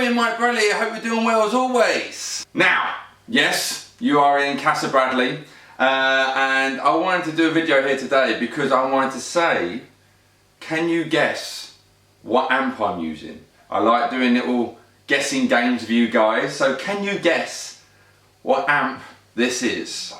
doing, Mike Bradley? I hope you're doing well as always. Now, yes, you are in Casa Bradley, and I wanted to do a video here today because I wanted to say, can you guess what amp I'm using? I like doing little guessing games with you guys, so can you guess what amp this is?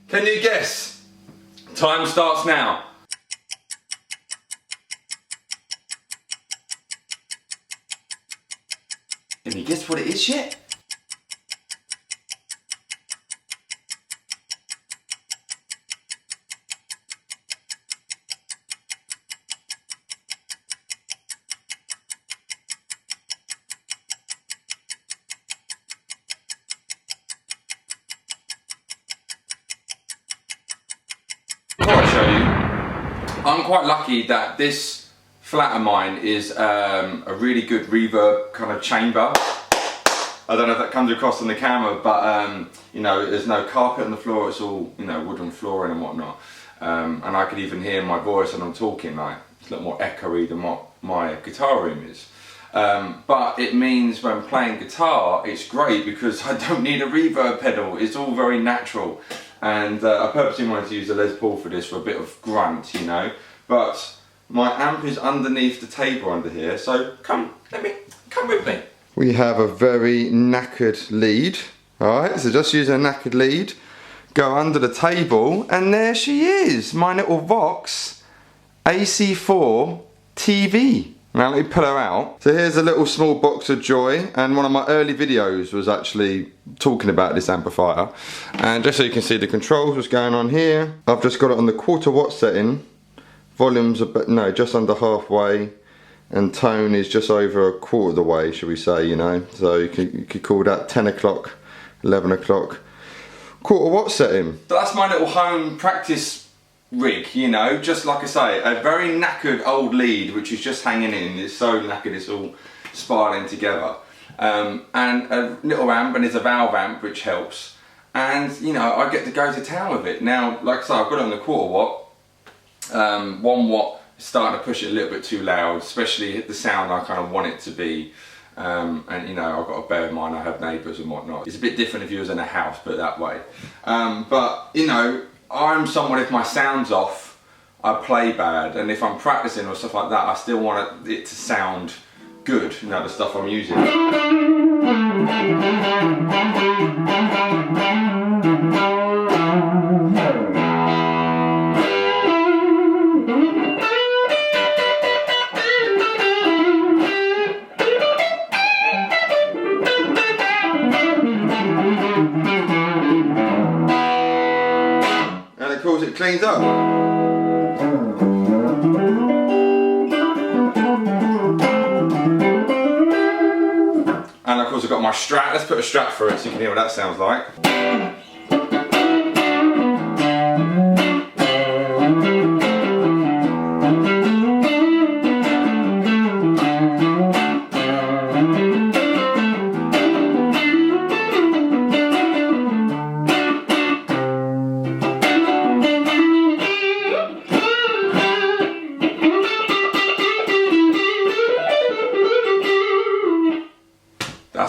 Can you guess? Time starts now. Can you guess what it is yet? Before I show you, I'm quite lucky that this flat of mine is a really good reverb kind of chamber. I don't know if that comes across on the camera, but you know, there's no carpet on the floor, it's all, you know, wooden flooring and whatnot. And I could even hear my voice when I'm talking, like, it's a lot more echoey than what my guitar room is. But it means when playing guitar, it's great because I don't need a reverb pedal, it's all very natural. And I purposely wanted to use a Les Paul for this for a bit of grunt, you know. But my amp is underneath the table under here, so come with me. We have a very knackered lead, alright, so just use a knackered lead, go under the table, and there she is, my little Vox AC4 TV. Now let me pull her out. So here's a little small box of joy, and one of my early videos was actually talking about this amplifier. And just so you can see the controls, what's going on here, I've just got it on the 1/4 watt setting. Volume's just under halfway, and tone is just over 1/4 of the way, should we say, you know. So you could call that 10 o'clock, 11 o'clock, 1/4 watt setting. So that's my little home practice rig, you know, just like I say, a very knackered old lead which is just hanging in. It's so knackered, it's all spiraling together. And a little amp, and it's a valve amp which helps. And you know, I get to go to town with it. Now, like I say, I've got it on the 1/4 watt. 1 watt is starting to push it a little bit too loud, especially the sound I kind of want it to be. And you know, I've got to bear in mind I have neighbours and whatnot. It's a bit different if you was in a house, put it that way. But you know, I'm someone, if my sound's off, I play bad, and if I'm practicing or stuff like that, I still want it to sound good, you know, the stuff I'm using. And of course it cleans up. And of course I've got my Strat. Let's put a Strat for it so you can hear what that sounds like.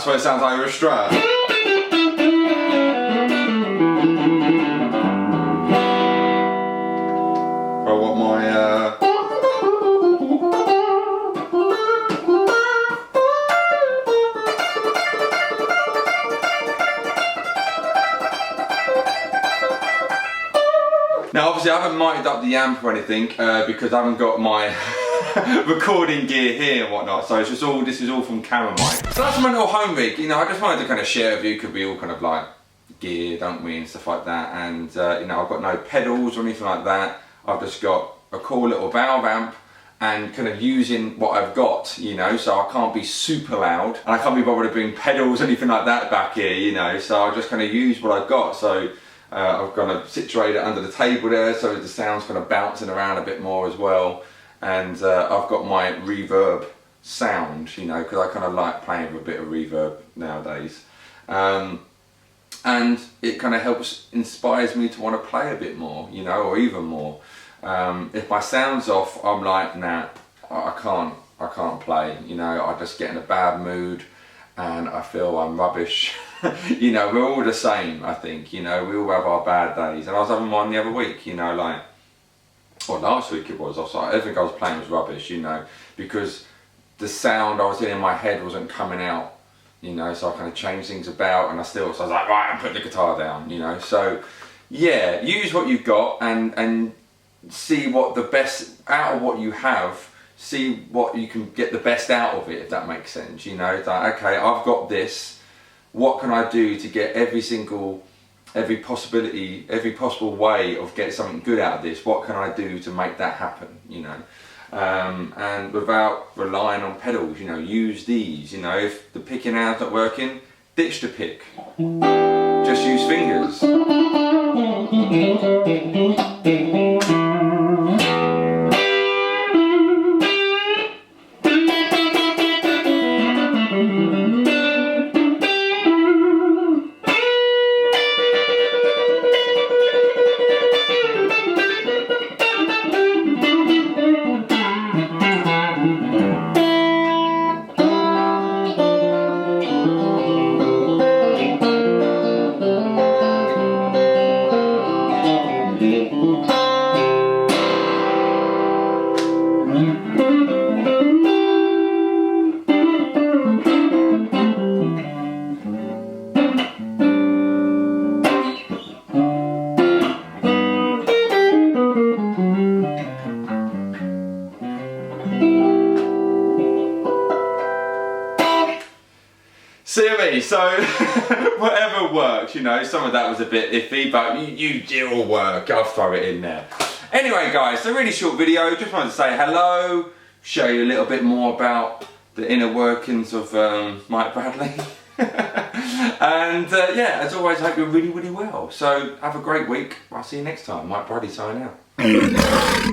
That's what it sounds like with a Strat. I want my Now obviously I haven't mic'd up the amp or anything because I haven't got my recording gear here and whatnot, so it's just all, this is all from camera mic. So that's my little home rig, you know, I just wanted to kind of share with you because we all kind of like gear, don't we, and stuff like that, and you know, I've got no pedals or anything like that. I've just got a cool little valve amp and kind of using what I've got, you know, so I can't be super loud and I can't be bothered to bring pedals or anything like that back here, you know, so I just kind of use what I've got. So I've kind of situated it under the table there so the sound's kind of bouncing around a bit more as well, and I've got my reverb sound, you know, because I kind of like playing with a bit of reverb nowadays, and it kind of helps, inspires me to want to play a bit more, you know, or even more. If my sound's off, I'm like, nah, I can't play, you know, I just get in a bad mood and I feel I'm rubbish. You know, we're all the same, I think, you know, we all have our bad days, and I was having one the other week, you know, like, or last week it was, I was like, everything I was playing was rubbish, you know, because the sound I was in my head wasn't coming out, you know, so I kind of changed things about, and so I was like, right, I'm putting the guitar down, you know, so yeah, use what you've got and see what the best out of what you have, see what you can get the best out of it, if that makes sense, you know, it's like, okay, I've got this, what can I do to get every possible way of getting something good out of this, what can I do to make that happen, you know, and without relying on pedals, you know, use these, you know, if the picking hand's not working, ditch the pick, just use fingers. See what I mean? So whatever works, you know, some of that was a bit iffy, but it will work, I'll throw it in there. Anyway guys, it's a really short video, just wanted to say hello, show you a little bit more about the inner workings of Mike Bradley. And yeah, as always, I hope you're really, really well. So have a great week, I'll see you next time. Mike Bradley signing out.